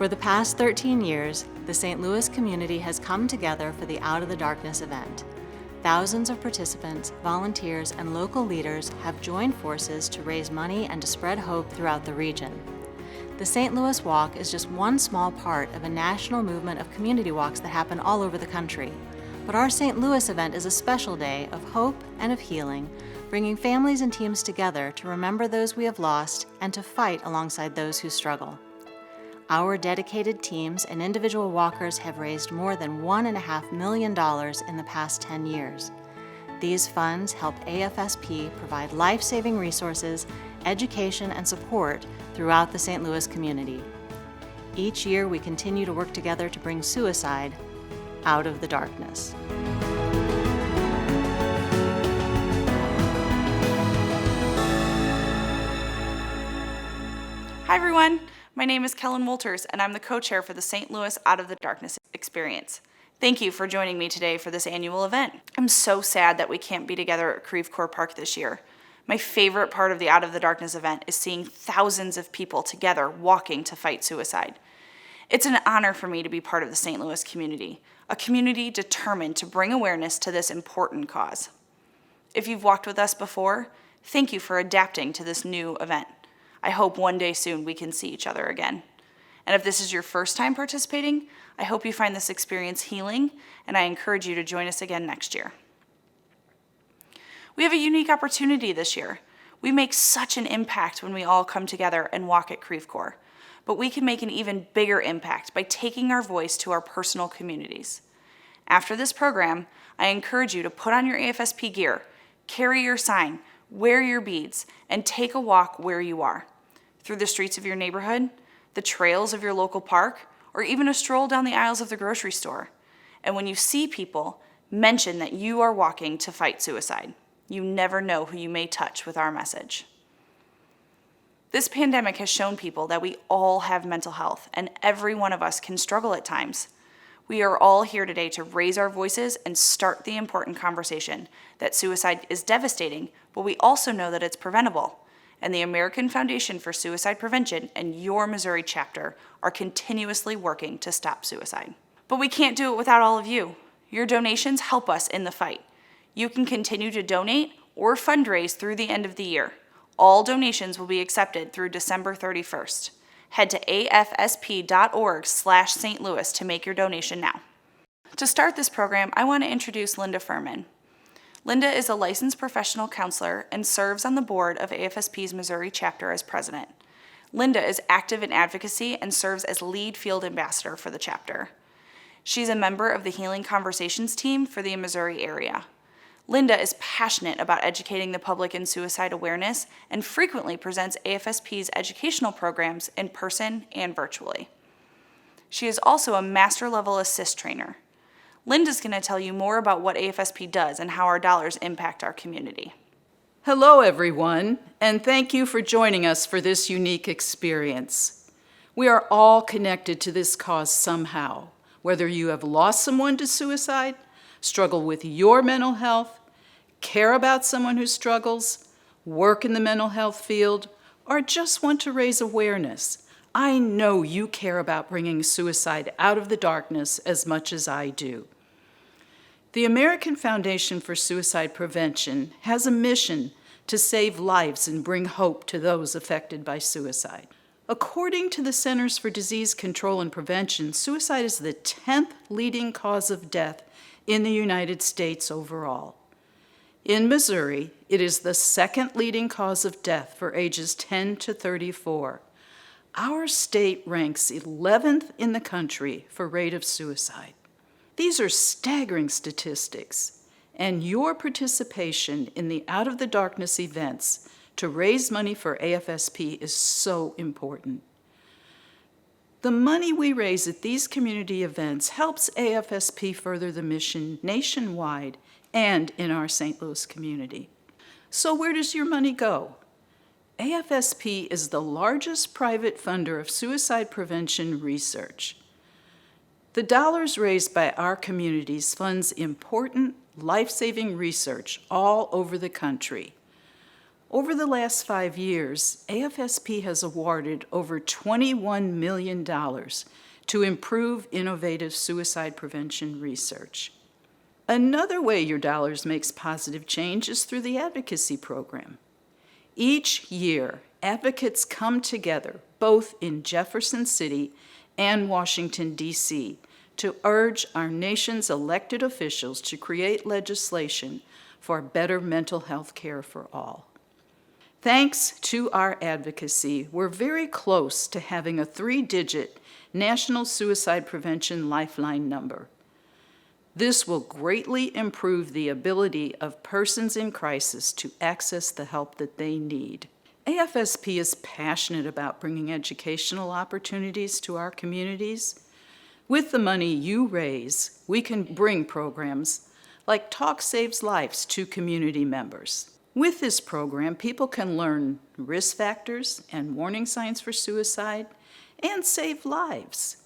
For the past 13 years, the St. Louis community has come together for the Out of the Darkness event. Thousands of participants, volunteers, and local leaders have joined forces to raise money and to spread hope throughout the region. The St. Louis Walk is just one small part of a national movement of community walks that happen all over the country. But our St. Louis event is a special day of hope and of healing, bringing families and teams together to remember those we have lost and to fight alongside those who struggle. Our dedicated teams and individual walkers have raised more than $1.5 million in the past 10 years. These funds help AFSP provide life-saving resources, education, and support throughout the St. Louis community. Each year, we continue to work together to bring suicide out of the darkness. Hi everyone, my name is Kellen Wolters and I'm the co-chair for the St. Louis Out of the Darkness experience. Thank you for joining me today for this annual event. I'm so sad that we can't be together at Creve Coeur Park this year. My favorite part of the Out of the Darkness event is seeing thousands of people together walking to fight suicide. It's an honor for me to be part of the St. Louis community, a community determined to bring awareness to this important cause. If you've walked with us before, thank you for adapting to this new event. I hope one day soon we can see each other again. And if this is your first time participating, I hope you find this experience healing, and I encourage you to join us again next year. We have a unique opportunity this year. We make such an impact when we all come together and walk at Creve Coeur, but we can make an even bigger impact by taking our voice to our personal communities. After this program, I encourage you to put on your AFSP gear, carry your sign, wear your beads, and take a walk where you are. Through the streets of your neighborhood, the trails of your local park, or even a stroll down the aisles of the grocery store. And when you see people, mention that you are walking to fight suicide. You never know who you may touch with our message. This pandemic has shown people that we all have mental health, and every one of us can struggle at times. We are all here today to raise our voices and start the important conversation that suicide is devastating, but we also know that it's preventable. And the American Foundation for Suicide Prevention and your Missouri chapter are continuously working to stop suicide. But we can't do it without all of you. Your donations help us in the fight. You can continue to donate or fundraise through the end of the year. All donations will be accepted through December 31st. Head to afsp.org/St. Louis to make your donation now. To start this program, I want to introduce Linda Furman. Linda is a licensed professional counselor and serves on the board of AFSP's Missouri chapter as president. Linda is active in advocacy and serves as lead field ambassador for the chapter. She's a member of the Healing Conversations team for the Missouri area. Linda is passionate about educating the public in suicide awareness and frequently presents AFSP's educational programs in person and virtually. She is also a master level assist trainer. Linda's going to tell you more about what AFSP does and how our dollars impact our community. Hello, everyone, and thank you for joining us for this unique experience. We are all connected to this cause somehow, whether you have lost someone to suicide, struggle with your mental health, care about someone who struggles, work in the mental health field, or just want to raise awareness. I know you care about bringing suicide out of the darkness as much as I do. The American Foundation for Suicide Prevention has a mission to save lives and bring hope to those affected by suicide. According to the Centers for Disease Control and Prevention, suicide is the 10th leading cause of death in the United States overall. In Missouri, it is the second leading cause of death for ages 10 to 34. Our state ranks 11th in the country for rate of suicide. These are staggering statistics, and your participation in the Out of the Darkness events to raise money for AFSP is so important. The money we raise at these community events helps AFSP further the mission nationwide and in our St. Louis community. So where does your money go? AFSP is the largest private funder of suicide prevention research. The dollars raised by our communities funds important life-saving research all over the country. Over the last 5 years, AFSP has awarded over $21 million to improve innovative suicide prevention research. Another way your dollars makes positive change is through the advocacy program. Each year, advocates come together, both in Jefferson City and Washington, D.C., to urge our nation's elected officials to create legislation for better mental health care for all. Thanks to our advocacy, we're very close to having a 3-digit National Suicide Prevention Lifeline number. This will greatly improve the ability of persons in crisis to access the help that they need. AFSP is passionate about bringing educational opportunities to our communities. With the money you raise, we can bring programs like Talk Saves Lives to community members. With this program, people can learn risk factors and warning signs for suicide and save lives.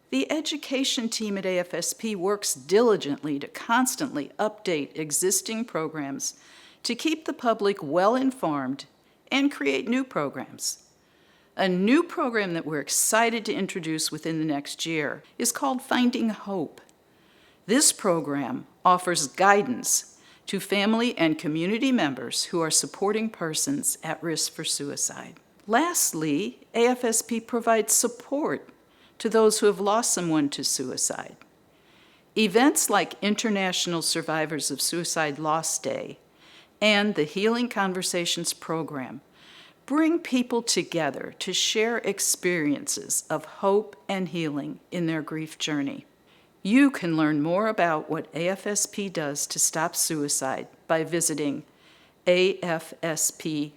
The education team at AFSP works diligently to constantly update existing programs to keep the public well informed and create new programs. A new program that we're excited to introduce within the next year is called Finding Hope. This program offers guidance to family and community members who are supporting persons at risk for suicide. Lastly, AFSP provides support to those who have lost someone to suicide. Events like International Survivors of Suicide Loss Day and the Healing Conversations program bring people together to share experiences of hope and healing in their grief journey. You can learn more about what AFSP does to stop suicide by visiting afsp.org.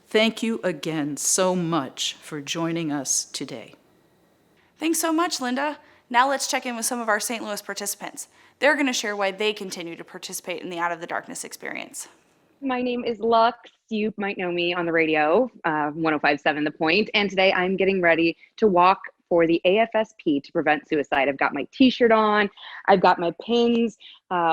Thank you again so much for joining us today. Thanks so much, Linda. Now let's check in with some of our St. Louis participants. They're going to share why they continue to participate in the Out of the Darkness experience. My name is Lux. You might know me on the radio, 105.7 The Point, and today I'm getting ready to walk for the AFSP to prevent suicide. I've got my t-shirt on, I've got my pins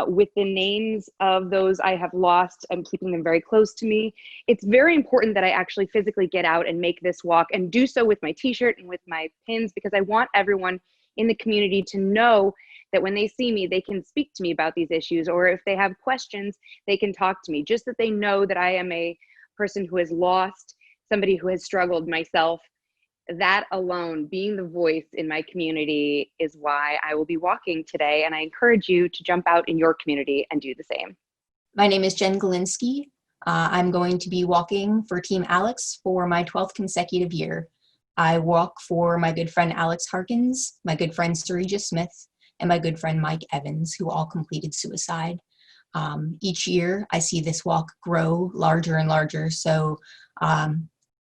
with the names of those I have lost. I'm keeping them very close to me. It's very important that I actually physically get out and make this walk and do so with my t-shirt and with my pins, because I want everyone in the community to know that when they see me, they can speak to me about these issues, or if they have questions, they can talk to me, just that they know that I am a person who has lost, somebody who has struggled myself. That alone, being the voice in my community, is why I will be walking today, and I encourage you to jump out in your community and do the same. My name is Jen Galinsky. I'm going to be walking for Team Alex for my 12th consecutive year. I walk for my good friend Alex Harkins, my good friend Sarija Smith, and my good friend Mike Evans, who all completed suicide. Each year, I see this walk grow larger and larger, so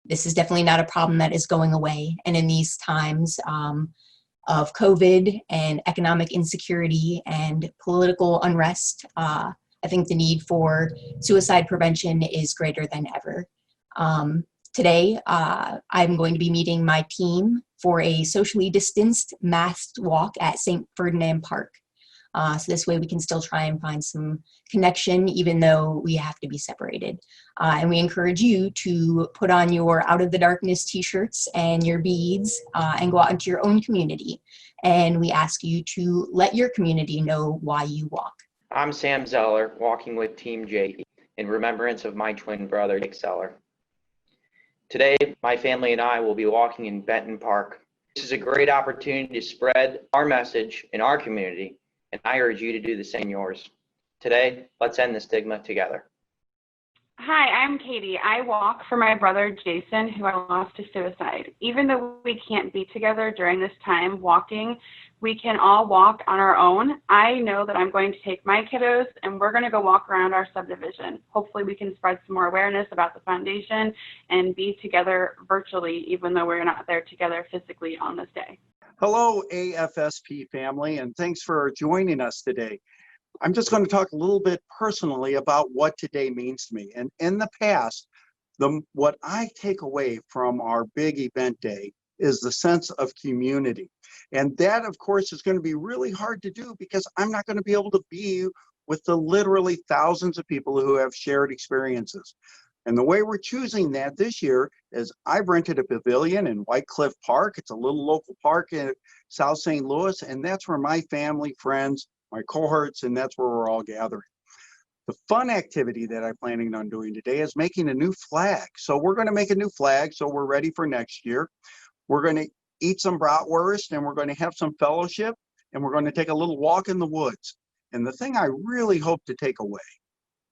this is definitely not a problem that is going away. And in these times of COVID and economic insecurity and political unrest, I think the need for suicide prevention is greater than ever. Today, I'm going to be meeting my team for a socially distanced masked walk at St. Ferdinand Park. So this way we can still try and find some connection, even though we have to be separated. And we encourage you to put on your Out of the Darkness t-shirts and your beads and go out into your own community. And we ask you to let your community know why you walk. I'm Sam Zeller, walking with Team J in remembrance of my twin brother, Nick Zeller. Today, my family and I will be walking in Benton Park. This is a great opportunity to spread our message in our community, and I urge you to do the same in yours. Today, let's end the stigma together. Hi, I'm Katie. I walk for my brother Jason, who I lost to suicide. Even though we can't be together during this time walking, we can all walk on our own. I know that I'm going to take my kiddos and we're going to go walk around our subdivision. Hopefully we can spread some more awareness about the foundation and be together virtually, even though we're not there together physically on this day. Hello, AFSP family, and thanks for joining us today. I'm just going to talk a little bit personally about what today means to me. And in the past, what I take away from our big event day is the sense of community. And that, of course, is going to be really hard to do because I'm not going to be able to be with the literally thousands of people who have shared experiences. And the way we're choosing that this year is I've rented a pavilion in White Cliff Park. It's a little local park in South St. Louis, and that's where my family, friends, my cohorts, and that's where we're all gathering. The fun activity that I'm planning on doing today is making a new flag. So we're going to make a new flag so we're ready for next year. We're going to eat some bratwurst, and we're going to have some fellowship, and we're going to take a little walk in the woods. And the thing I really hope to take away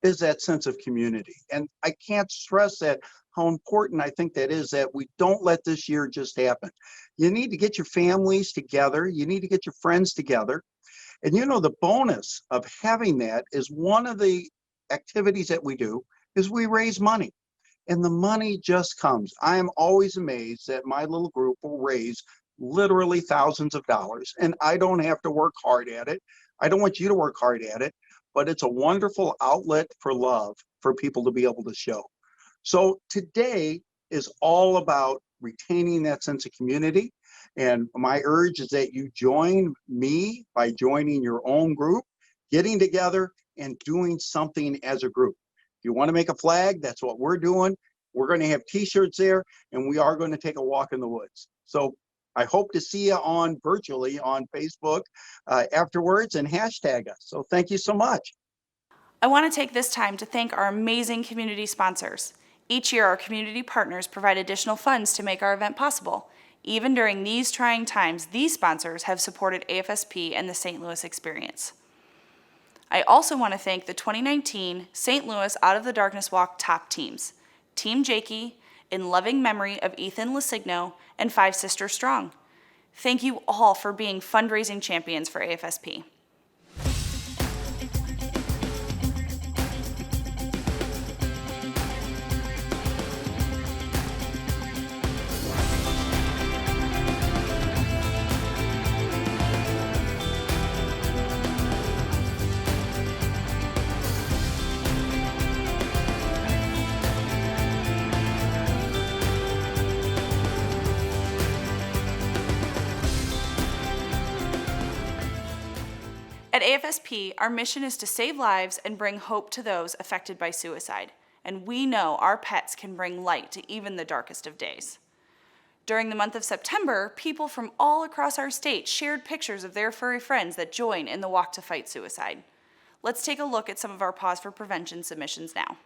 is that sense of community. And I can't stress that how important I think that is, that we don't let this year just happen. You need to get your families together. You need to get your friends together. And you know, the bonus of having that is one of the activities that we do is we raise money. And the money just comes. I am always amazed that my little group will raise literally thousands of dollars, and I don't have to work hard at it. I don't want you to work hard at it, but it's a wonderful outlet for love for people to be able to show. So today is all about retaining that sense of community. And my urge is that you join me by joining your own group, getting together and doing something as a group. If you want to make a flag, that's what we're doing. We're going to have t-shirts there, and we are going to take a walk in the woods. So I hope to see you virtually on Facebook afterwards, and hashtag us. So thank you so much. I want to take this time to thank our amazing community sponsors. Each year, our community partners provide additional funds to make our event possible. Even during these trying times, these sponsors have supported AFSP and the St. Louis experience. I also want to thank the 2019 St. Louis Out of the Darkness Walk top teams, Team Jakey, in loving memory of Ethan Lasigno, and Five Sisters Strong. Thank you all for being fundraising champions for AFSP. At AFSP, our mission is to save lives and bring hope to those affected by suicide, and we know our pets can bring light to even the darkest of days. During the month of September, people from all across our state shared pictures of their furry friends that join in the Walk to Fight Suicide. Let's take a look at some of our Pause for Prevention submissions now.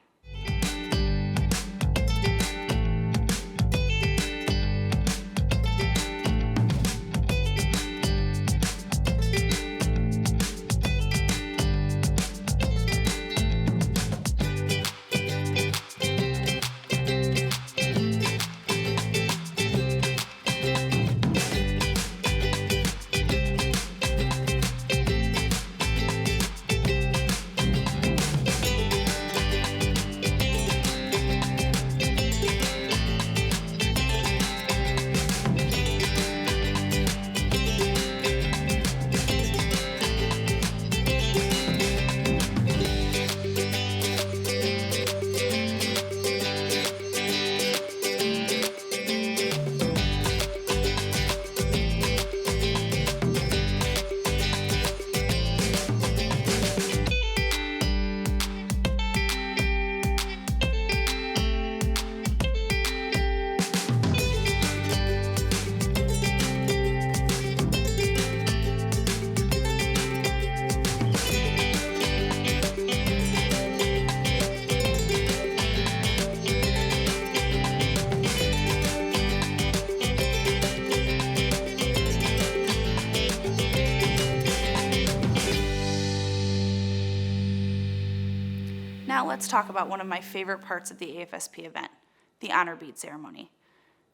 Now let's talk about one of my favorite parts of the AFSP event, the honor bead ceremony.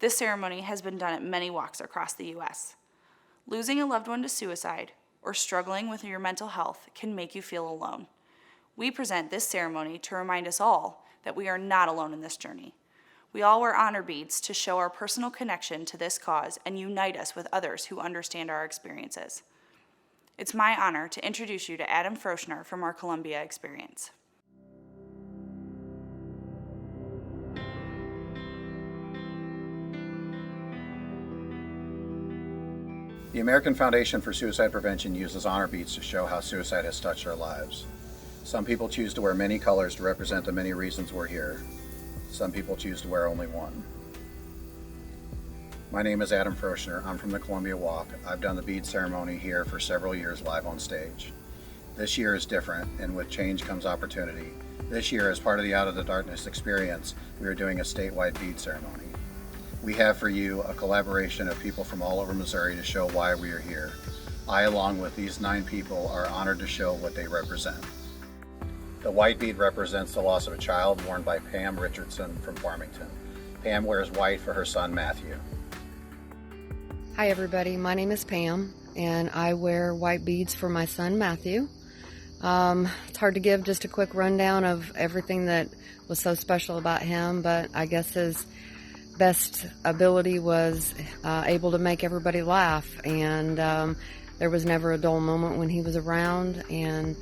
This ceremony has been done at many walks across the U.S. Losing a loved one to suicide or struggling with your mental health can make you feel alone. We present this ceremony to remind us all that we are not alone in this journey. We all wear honor beads to show our personal connection to this cause and unite us with others who understand our experiences. It's my honor to introduce you to Adam Froschner from our Columbia experience. The American Foundation for Suicide Prevention uses honor beads to show how suicide has touched our lives. Some people choose to wear many colors to represent the many reasons we're here. Some people choose to wear only one. My name is Adam Froschner. I'm from the Columbia Walk. I've done the bead ceremony here for several years live on stage. This year is different, and with change comes opportunity. This year, as part of the Out of the Darkness experience, we are doing a statewide bead ceremony. We have for you a collaboration of people from all over Missouri to show why we are here. I, along with these 9 people, are honored to show what they represent. The white bead represents the loss of a child, worn by Pam Richardson from Farmington. Pam wears white for her son, Matthew. Hi everybody, my name is Pam, and I wear white beads for my son, Matthew. It's hard to give just a quick rundown of everything that was so special about him, but I guess his best ability was able to make everybody laugh, and there was never a dull moment when he was around, and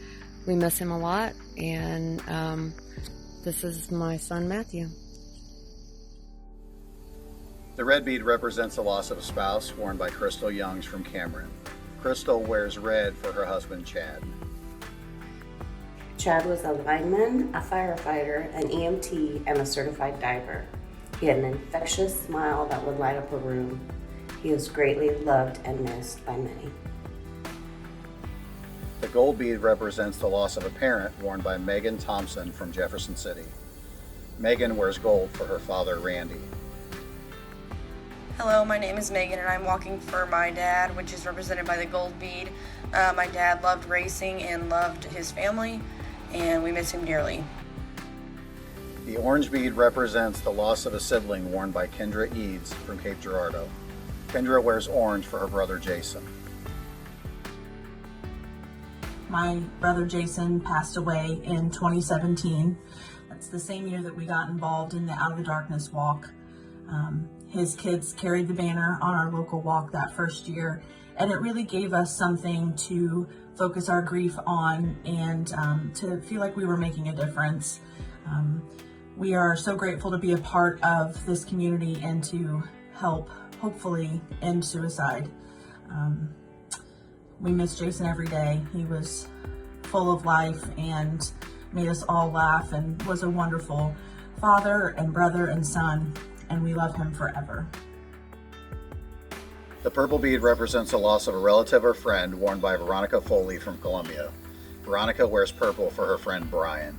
we miss him a lot, and this is my son, Matthew. The red bead represents the loss of a spouse, worn by Crystal Youngs from Cameron. Crystal wears red for her husband, Chad. Chad was a lineman, a firefighter, an EMT, and a certified diver. He had an infectious smile that would light up a room. He is greatly loved and missed by many. The gold bead represents the loss of a parent, worn by Megan Thompson from Jefferson City. Megan wears gold for her father, Randy. Hello, my name is Megan, and I'm walking for my dad, which is represented by the gold bead. My dad loved racing and loved his family, and we miss him dearly. The orange bead represents the loss of a sibling, worn by Kendra Eads from Cape Girardeau. Kendra wears orange for her brother, Jason. My brother Jason passed away in 2017. That's the same year that we got involved in the Out of the Darkness walk. His kids carried the banner on our local walk that first year, and it really gave us something to focus our grief on and to feel like we were making a difference. We are so grateful to be a part of this community and to help, hopefully, end suicide. We miss Jason every day. He was full of life and made us all laugh and was a wonderful father and brother and son, and we love him forever. The purple bead represents the loss of a relative or friend, worn by Veronica Foley from Columbia. Veronica wears purple for her friend Brian.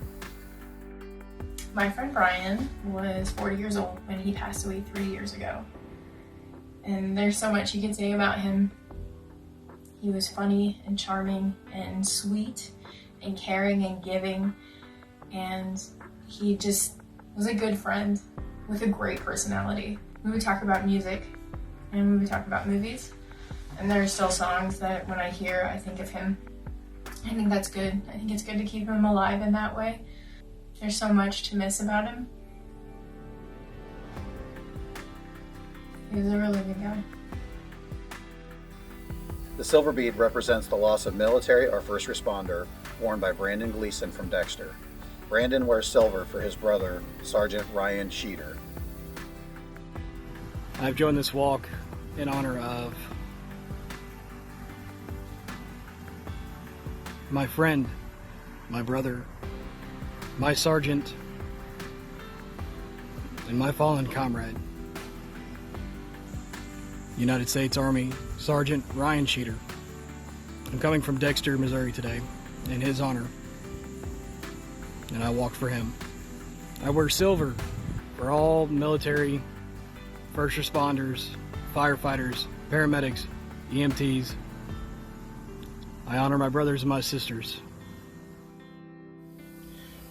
My friend Brian was 40 years old when he passed away 3 years ago. And there's so much you can say about him. He was funny and charming and sweet and caring and giving. And he just was a good friend with a great personality. We would talk about music and we would talk about movies. And there are still songs that when I hear, I think of him. I think that's good. I think it's good to keep him alive in that way. There's so much to miss about him. He was a really good guy. The silver bead represents the loss of military or first responder, worn by Brandon Gleason from Dexter. Brandon wears silver for his brother, Sergeant Ryan Sheeter. I've joined this walk in honor of my friend, my brother, my sergeant, and my fallen comrade, United States Army Sergeant Ryan Sheeter. I'm coming from Dexter, Missouri today in his honor, and I walk for him. I wear silver for all military, first responders, firefighters, paramedics, EMTs. I honor my brothers and my sisters.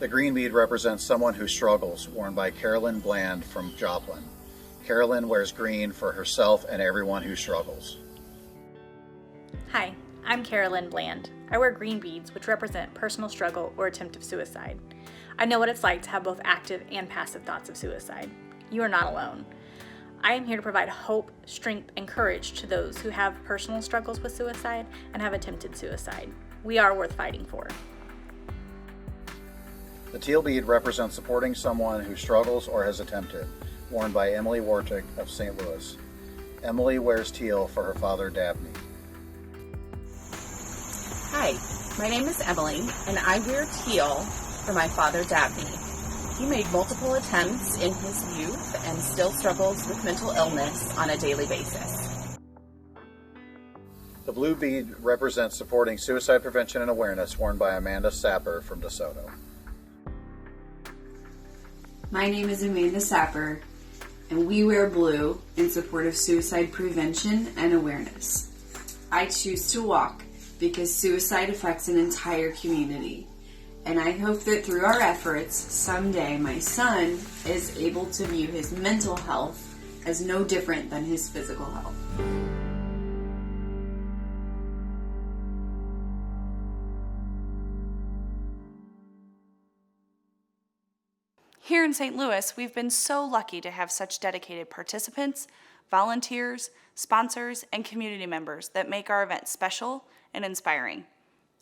The green bead represents someone who struggles, worn by Carolyn Bland from Joplin. Carolyn wears green for herself and everyone who struggles. Hi, I'm Carolyn Bland. I wear green beads, which represent personal struggle or attempt of suicide. I know what it's like to have both active and passive thoughts of suicide. You are not alone. I am here to provide hope, strength, and courage to those who have personal struggles with suicide and have attempted suicide. We are worth fighting for. The teal bead represents supporting someone who struggles or has attempted, worn by Emily Warchick of St. Louis. Emily wears teal for her father, Dabney. Hi, My name is Emily, and I wear teal for my father, Dabney. He made multiple attempts in his youth and still struggles with mental illness on a daily basis. The blue bead represents supporting suicide prevention and awareness, worn by Amanda Sapper from DeSoto. My name is Amanda Sapper, and we wear blue in support of suicide prevention and awareness. I choose to walk because suicide affects an entire community, and I hope that through our efforts, someday my son is able to view his mental health as no different than his physical health. Here in St. Louis, we've been so lucky to have such dedicated participants, volunteers, sponsors, and community members that make our event special and inspiring.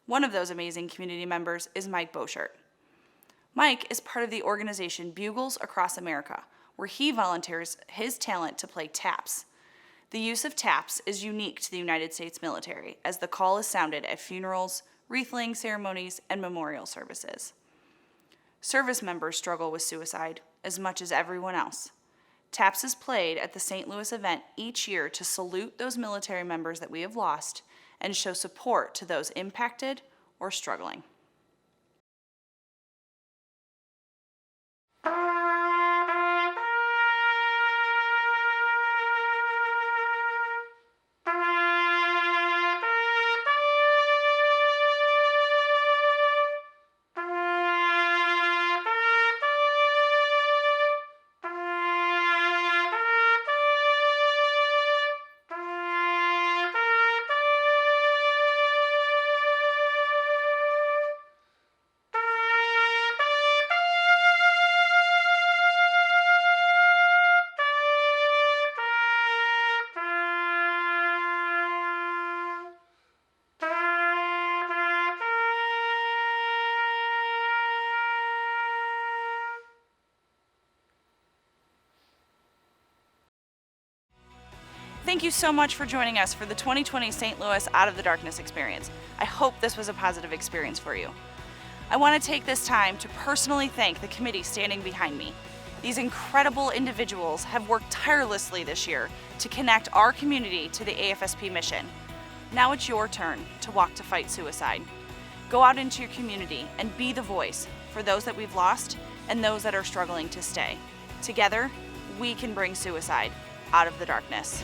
One of those amazing community members is Mike Boschert. Mike is part of the organization Bugles Across America, where he volunteers his talent to play taps. The use of taps is unique to the United States military, as the call is sounded at funerals, wreath-laying ceremonies, and memorial services. Service members struggle with suicide as much as everyone else. Taps is played at the St. Louis event each year to salute those military members that we have lost and show support to those impacted or struggling. Thank you so much for joining us for the 2020 St. Louis Out of the Darkness experience. I hope this was a positive experience for you. I want to take this time to personally thank the committee standing behind me. These incredible individuals have worked tirelessly this year to connect our community to the AFSP mission. Now it's your turn to walk to fight suicide. Go out into your community and be the voice for those that we've lost and those that are struggling to stay. Together, we can bring suicide out of the darkness.